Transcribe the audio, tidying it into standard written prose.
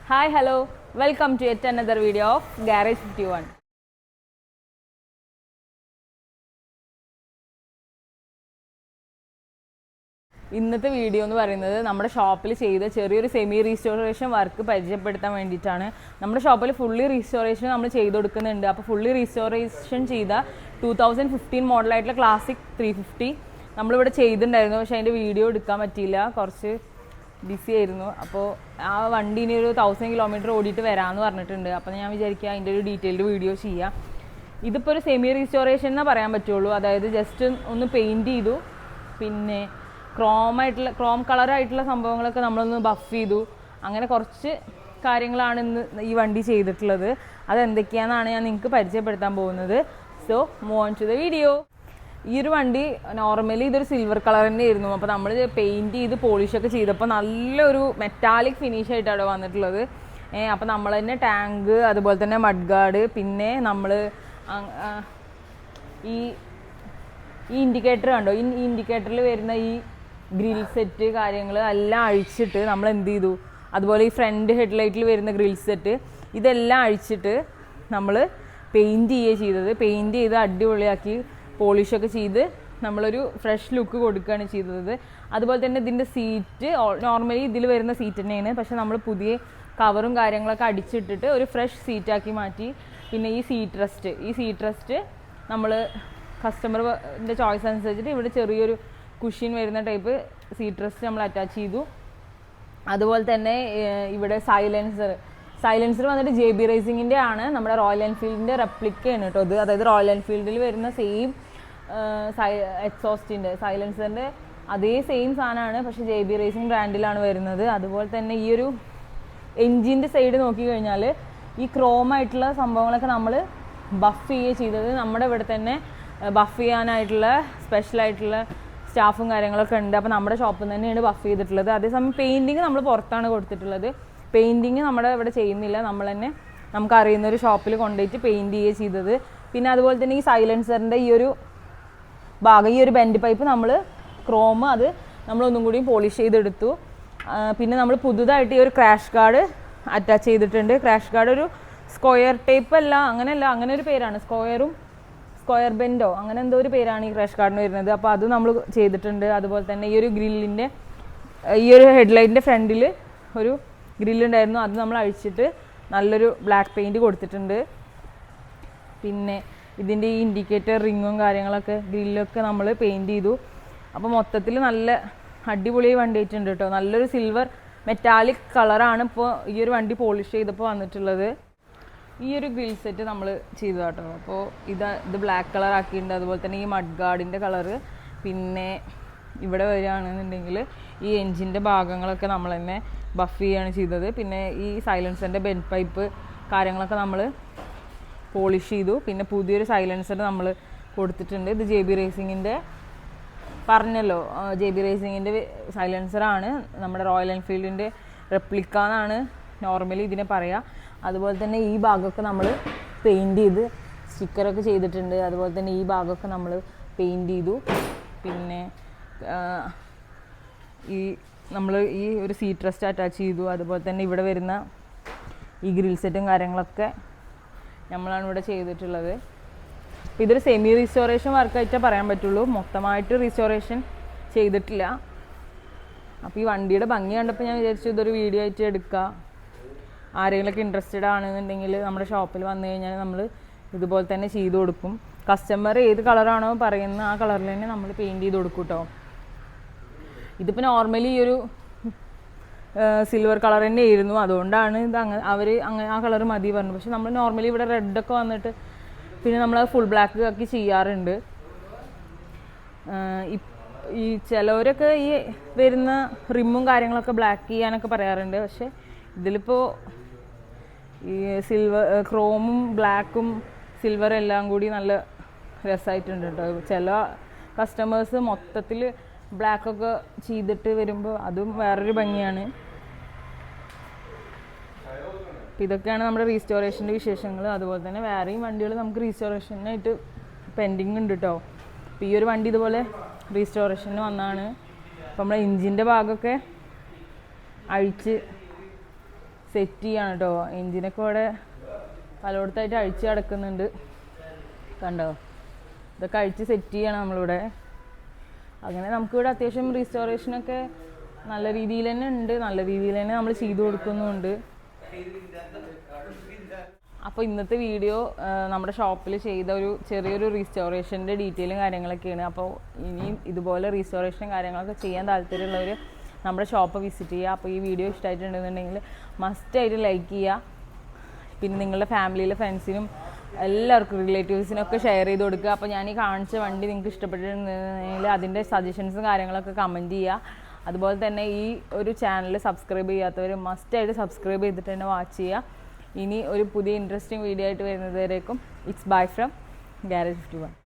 Hi, hello. Welcome to yet another video of Garage 51. ഇന്നത്തെ video എന്ന് പറയുന്നത് നമ്മുടെ ഷോപ്പിൽ ചെയ്ത ചെറിയൊരു സെമി റീസ്റ്റോറേഷൻ വർക്ക് പരിചയപ്പെടുത്താൻ വേണ്ടിയിട്ടാണ്. നമ്മുടെ ഷോപ്പിൽ ഫുള്ളി റീസ്റ്റോറേഷൻ നമ്മൾ ചെയ്ത് കൊടുക്കുന്നുണ്ട്. അപ്പോൾ ഫുള്ളി റീസ്റ്റോറേഷൻ ചെയ്ത 2015 മോഡലായിട്ടുള്ള ക്ലാസിക് 350 നമ്മളിവിടെ ചെയ്തിട്ടുണ്ടായിരുന്നു. പക്ഷേ അതിൻ്റെ വീഡിയോ എടുക്കാൻ പറ്റിയില്ല, കുറച്ച് ബിസി ആയിരുന്നു. അപ്പോൾ ആ വണ്ടി ഇനി ഒരു 1000 കിലോമീറ്റർ ഓടിയിട്ട് വരാമെന്ന് പറഞ്ഞിട്ടുണ്ട്. അപ്പോൾ ഞാൻ വിചാരിക്കുക അതിൻ്റെ ഒരു ഡീറ്റെയിൽഡ് വീഡിയോ ചെയ്യാം. ഇതിപ്പോൾ ഒരു സെമി റീസ്റ്റോറേഷൻ എന്നേ പറയാൻ പറ്റുള്ളൂ. അതായത് ജസ്റ്റ് ഒന്ന് പെയിൻറ്റ് ചെയ്തു, പിന്നെ ക്രോം കളറായിട്ടുള്ള സംഭവങ്ങളൊക്കെ നമ്മളൊന്ന് ബഫ് ചെയ്തു. അങ്ങനെ കുറച്ച് കാര്യങ്ങളാണ് ഇന്ന് ഈ വണ്ടി ചെയ്തിട്ടുള്ളത്. അതെന്തൊക്കെയാണെന്നാണ് ഞാൻ നിങ്ങൾക്ക് പരിചയപ്പെടുത്താൻ പോകുന്നത്. So move on to the video. ഈ ഒരു വണ്ടി നോർമലി ഇതൊരു സിൽവർ കളർ തന്നെ ആയിരുന്നു. അപ്പോൾ നമ്മൾ പെയിൻറ്റ് ചെയ്ത് പോളിഷൊക്കെ ചെയ്തപ്പോൾ നല്ലൊരു മെറ്റാലിക് ഫിനിഷ് ആയിട്ടാണ് വന്നിട്ടുള്ളത്. അപ്പോൾ നമ്മൾ തന്നെ ടാങ്ക്, അതുപോലെ തന്നെ മഡ് ഗാർഡ്, പിന്നെ നമ്മൾ ഈ ഇൻഡിക്കേറ്റർ കണ്ടോ, ഈ ഇൻഡിക്കേറ്ററിൽ വരുന്ന ഈ ഗ്രിൽ സെറ്റ് കാര്യങ്ങൾ എല്ലാം അഴിച്ചിട്ട് നമ്മൾ എന്ത് ചെയ്തു, അതുപോലെ ഈ ഫ്രണ്ട് ഹെഡ്ലൈറ്റിൽ വരുന്ന ഗ്രിൽ സെറ്റ് ഇതെല്ലാം അഴിച്ചിട്ട് നമ്മൾ പെയിൻറ്റ് ചെയ്യുക ചെയ്തത്. പെയിൻറ്റ് ചെയ്ത് അടിപൊളിയാക്കി പോളിഷൊക്കെ ചെയ്ത് നമ്മളൊരു ഫ്രഷ് ലുക്ക് കൊടുക്കുകയാണ് ചെയ്തത്. അതുപോലെ തന്നെ ഇതിൻ്റെ സീറ്റ് നോർമലി ഇതിൽ വരുന്ന സീറ്റ് തന്നെയാണ്, പക്ഷേ നമ്മൾ പുതിയ കവറും കാര്യങ്ങളൊക്കെ അടിച്ചിട്ടിട്ട് ഒരു ഫ്രഷ് സീറ്റാക്കി മാറ്റി. പിന്നെ ഈ സീറ്റ് റെസ്റ്റ് നമ്മൾ കസ്റ്റമറിൻ്റെ ചോയ്സ് അനുസരിച്ചിട്ട് ഇവിടെ ചെറിയൊരു കുഷ്യൻ വരുന്ന ടൈപ്പ് സീറ്റ് റെസ്റ്റ് നമ്മൾ അറ്റാച്ച് ചെയ്തു. അതുപോലെ തന്നെ ഇവിടെ സൈലൻസർ വന്നിട്ട് JB റേസിങ്ങിൻ്റെ ആണ്, നമ്മുടെ റോയൽ എൻഫീൽഡിൻ്റെ റെപ്ലിക്കയാണ് കേട്ടോ ഇത്. അതായത് റോയൽ എൻഫീൽഡിൽ വരുന്ന സെയിം എക്സോസ്റ്റിൻ്റെ സൈലൻസറിൻ്റെ അതേ സെയിം സാധനമാണ്, പക്ഷേ JB റേസിംഗ് ബ്രാൻഡിലാണ് വരുന്നത്. അതുപോലെ തന്നെ ഈ ഒരു എൻജിൻ്റെ സൈഡ് നോക്കിക്കഴിഞ്ഞാൽ ഈ ക്രോമായിട്ടുള്ള സംഭവങ്ങളൊക്കെ നമ്മൾ ബഫ് ചെയ്യുക ചെയ്തത്. നമ്മുടെ ഇവിടെ തന്നെ ബഫ് ചെയ്യാനായിട്ടുള്ള സ്പെഷ്യലായിട്ടുള്ള സ്റ്റാഫും കാര്യങ്ങളൊക്കെ ഉണ്ട്. അപ്പോൾ നമ്മുടെ ഷോപ്പിൽ നിന്ന് തന്നെയാണ് ബഫ് ചെയ്തിട്ടുള്ളത്. അതേസമയം പെയിൻറ്റിങ് നമ്മൾ പുറത്താണ് കൊടുത്തിട്ടുള്ളത്. പെയിൻറ്റിങ് നമ്മുടെ ഇവിടെ ചെയ്യുന്നില്ല, നമ്മൾ തന്നെ നമുക്ക് അറിയുന്ന ഒരു ഷോപ്പിൽ കൊണ്ടുപോയിട്ട് പെയിൻറ്റ് ചെയ്യുക ചെയ്തത്. പിന്നെ അതുപോലെ തന്നെ ഈ സൈലൻസറിൻ്റെ ഈ ഒരു ഭാഗം, ഈ ഒരു ബെൻഡ് പൈപ്പ് നമ്മൾ ക്രോം അത് നമ്മളൊന്നും കൂടി പോളിഷ് ചെയ്തെടുത്തു. പിന്നെ നമ്മൾ പുതുതായിട്ട് ഈ ഒരു ക്രാഷ് ഗാർഡ് അറ്റാച്ച് ചെയ്തിട്ടുണ്ട്. ക്രാഷ് ഗാർഡ് ഒരു സ്ക്വയർ ടൈപ്പ് അല്ല, അങ്ങനെ ഒരു പേരാണ്, സ്ക്വയർ ബെൻഡോ അങ്ങനെ എന്തോ ഒരു പേരാണ് ഈ ക്രാഷ് ഗാർഡിന് വരുന്നത്. അപ്പോൾ അത് നമ്മൾ ചെയ്തിട്ടുണ്ട്. അതുപോലെ തന്നെ ഈ ഒരു ഗ്രില്ലിൻ്റെ ഈ ഒരു ഹെഡ്ലൈറ്റിൻ്റെ ഫ്രണ്ടിൽ ഒരു ഗ്രില്ലുണ്ടായിരുന്നു, അത് നമ്മൾ അഴിച്ചിട്ട് നല്ലൊരു ബ്ലാക്ക് പെയിൻറ്റ് കൊടുത്തിട്ടുണ്ട്. പിന്നെ ഇതിൻ്റെ ഈ ഇൻഡിക്കേറ്റർ റിങ്ങും കാര്യങ്ങളൊക്കെ ഗ്രില്ലൊക്കെ നമ്മൾ പെയിൻറ്റ് ചെയ്തു. അപ്പോൾ മൊത്തത്തിൽ നല്ല അടിപൊളി വണ്ടി ആയിട്ടുണ്ട് കേട്ടോ. നല്ലൊരു സിൽവർ മെറ്റാലിക് കളറാണ് ഇപ്പോൾ ഈ ഒരു വണ്ടി പോളിഷ് ചെയ്തപ്പോൾ വന്നിട്ടുള്ളത്. ഈ ഒരു ഗ്രിൽ സെറ്റ് നമ്മൾ ചെയ്തു കേട്ടോ. അപ്പോൾ ഇത് ബ്ലാക്ക് കളർ ആക്കിയിട്ടുണ്ട്. അതുപോലെ തന്നെ ഈ മഡ് ഗാർഡിൻ്റെ കളറ്, പിന്നെ ഇവിടെ വരികയാണെന്നുണ്ടെങ്കിൽ ഈ എൻജിൻ്റെ ഭാഗങ്ങളൊക്കെ നമ്മൾ തന്നെ ബഫ് ചെയ്യുകയാണ് ചെയ്തത്. പിന്നെ ഈ സൈലൻസറിൻ്റെ ബെൻഡ് പൈപ്പ് കാര്യങ്ങളൊക്കെ നമ്മൾ പോളിഷ് ചെയ്തു. പിന്നെ പുതിയൊരു സൈലൻസർ നമ്മൾ കൊടുത്തിട്ടുണ്ട്. ഇത് JB റേസിങ്ങിൻ്റെ പറഞ്ഞല്ലോ, JB റേസിങ്ങിൻ്റെ സൈലൻസറാണ്. നമ്മുടെ റോയൽ എൻഫീൽഡിൻ്റെ റെപ്ലിക്ക എന്നാണ് നോർമലി ഇതിനെ പറയുക. അതുപോലെ തന്നെ ഈ ഭാഗമൊക്കെ നമ്മൾ പെയിൻറ്റ് ചെയ്ത് സ്റ്റിക്കറൊക്കെ ചെയ്തിട്ടുണ്ട്. അതുപോലെ തന്നെ ഈ ഭാഗമൊക്കെ നമ്മൾ പെയിൻറ്റ് ചെയ്തു. പിന്നെ നമ്മൾ ഈ ഒരു സീറ്റ് റെസ്റ്റ് അറ്റാച്ച് ചെയ്തു. അതുപോലെ തന്നെ ഇവിടെ വരുന്ന ഈ ഗ്രിൽ സെറ്റും കാര്യങ്ങളൊക്കെ നമ്മളാണ് ഇവിടെ ചെയ്തിട്ടുള്ളത്. അപ്പോൾ ഇതൊരു സെമി റീസ്റ്റോറേഷൻ വർക്കായിട്ടേ പറയാൻ പറ്റുള്ളൂ, മൊത്തമായിട്ട് റീസ്റ്റോറേഷൻ ചെയ്തിട്ടില്ല. അപ്പോൾ ഈ വണ്ടിയുടെ ഭംഗി കണ്ടപ്പോൾ ഞാൻ വിചാരിച്ചു ഇതൊരു വീഡിയോ ആയിട്ട് എടുക്കുക. ആരെങ്കിലുമൊക്കെ ഇൻട്രസ്റ്റഡ് ആണെന്നുണ്ടെങ്കിൽ നമ്മുടെ ഷോപ്പിൽ വന്നു കഴിഞ്ഞാൽ നമ്മൾ ഇതുപോലെ തന്നെ ചെയ്ത് കൊടുക്കും. കസ്റ്റമർ ഏത് കളറാണോ പറയുന്നത് ആ കളറിൽ തന്നെ നമ്മൾ പെയിൻറ്റ് ചെയ്ത് കൊടുക്കും കേട്ടോ. ഇതിപ്പോൾ നോർമലി ഈ ഒരു സിൽവർ കളർ തന്നെ ആയിരുന്നു, അതുകൊണ്ടാണ് ഇത് അങ്ങനെ ആ കളർ മതി പറഞ്ഞു. പക്ഷെ നമ്മൾ നോർമലി ഇവിടെ റെഡൊക്കെ വന്നിട്ട് പിന്നെ നമ്മൾ ഫുൾ ബ്ലാക്ക് ആക്കി ചെയ്യാറുണ്ട്. ഈ ചിലവരൊക്കെ ഈ വരുന്ന റിമ്മും കാര്യങ്ങളൊക്കെ ബ്ലാക്ക് ചെയ്യാനൊക്കെ പറയാറുണ്ട്. പക്ഷെ ഇതിലിപ്പോൾ ഈ ക്രോമും ബ്ലാക്കും സിൽവറും എല്ലാം കൂടി നല്ല രസമായിട്ടുണ്ട് കേട്ടോ. ചില കസ്റ്റമേഴ്സ് മൊത്തത്തിൽ ബ്ലാക്കൊക്കെ ചെയ്തിട്ട് വരുമ്പോൾ അതും വേറൊരു ഭംഗിയാണ്. അപ്പോൾ ഇതൊക്കെയാണ് നമ്മുടെ റീസ്റ്റോറേഷൻ്റെ വിശേഷങ്ങൾ. അതുപോലെ തന്നെ വേറെയും വണ്ടികൾ നമുക്ക് റീസ്റ്റോറേഷനായിട്ട് പെൻഡിങ് ഉണ്ട് കേട്ടോ. അപ്പോൾ ഈ ഒരു വണ്ടി ഇതുപോലെ റീസ്റ്റോറേഷന് വന്നതാണ്. അപ്പോൾ നമ്മുടെ എൻജിൻ്റെ ഭാഗമൊക്കെ അഴിച്ച് സെറ്റ് ചെയ്യാണ് കേട്ടോ. എൻജിനൊക്കെ ഇവിടെ പലയിടത്തായിട്ട് അഴിച്ച് കിടക്കുന്നുണ്ട്, കണ്ടോ. ഇതൊക്കെ അഴിച്ച് സെറ്റ് ചെയ്യണം നമ്മളിവിടെ. അങ്ങനെ നമുക്കിവിടെ അത്യാവശ്യം റീസ്റ്റോറേഷനൊക്കെ നല്ല രീതിയിൽ തന്നെ ഉണ്ട്, നല്ല രീതിയിൽ തന്നെ നമ്മൾ ചെയ്തു കൊടുക്കുന്നുമുണ്ട്. അപ്പോൾ ഇന്നത്തെ വീഡിയോ നമ്മുടെ ഷോപ്പിൽ ചെയ്ത ഒരു ചെറിയൊരു റീസ്റ്റോറേഷൻ്റെ ഡീറ്റെയിലും കാര്യങ്ങളൊക്കെയാണ്. അപ്പോൾ ഇനിയും ഇതുപോലെ റീസ്റ്റോറേഷൻ കാര്യങ്ങളൊക്കെ ചെയ്യാൻ താല്പര്യമുള്ളവർ നമ്മുടെ ഷോപ്പ് വിസിറ്റ് ചെയ്യുക. അപ്പോൾ ഈ വീഡിയോ ഇഷ്ടമായിട്ടുണ്ടെന്നുണ്ടെങ്കിൽ മസ്റ്റായിട്ട് ലൈക്ക് ചെയ്യുക. പിന്നെ നിങ്ങളുടെ ഫാമിലിയിലെ ഫ്രണ്ട്സിനും എല്ലാവർക്കും റിലേറ്റീവ്സിനൊക്കെ ഷെയർ ചെയ്ത് കൊടുക്കുക. അപ്പോൾ ഞാൻ ഈ കാണിച്ച വണ്ടി നിങ്ങൾക്ക് ഇഷ്ടപ്പെട്ടിട്ടുണ്ടെങ്കിൽ അതിൻ്റെ സജഷൻസും കാര്യങ്ങളൊക്കെ കമൻറ്റ് ചെയ്യുക. അതുപോലെ തന്നെ ഈ ഒരു ചാനൽ സബ്സ്ക്രൈബ് ചെയ്യാത്തവർ മസ്റ്റായിട്ട് സബ്സ്ക്രൈബ് ചെയ്തിട്ട് തന്നെ വാച്ച് ചെയ്യുക. ഇനി ഒരു പുതിയ ഇൻട്രസ്റ്റിംഗ് വീഡിയോ ആയിട്ട് വരുന്നത് വരേക്കും ഇറ്റ്സ് ബൈ ഫ്രം ഗാരേജ് 51.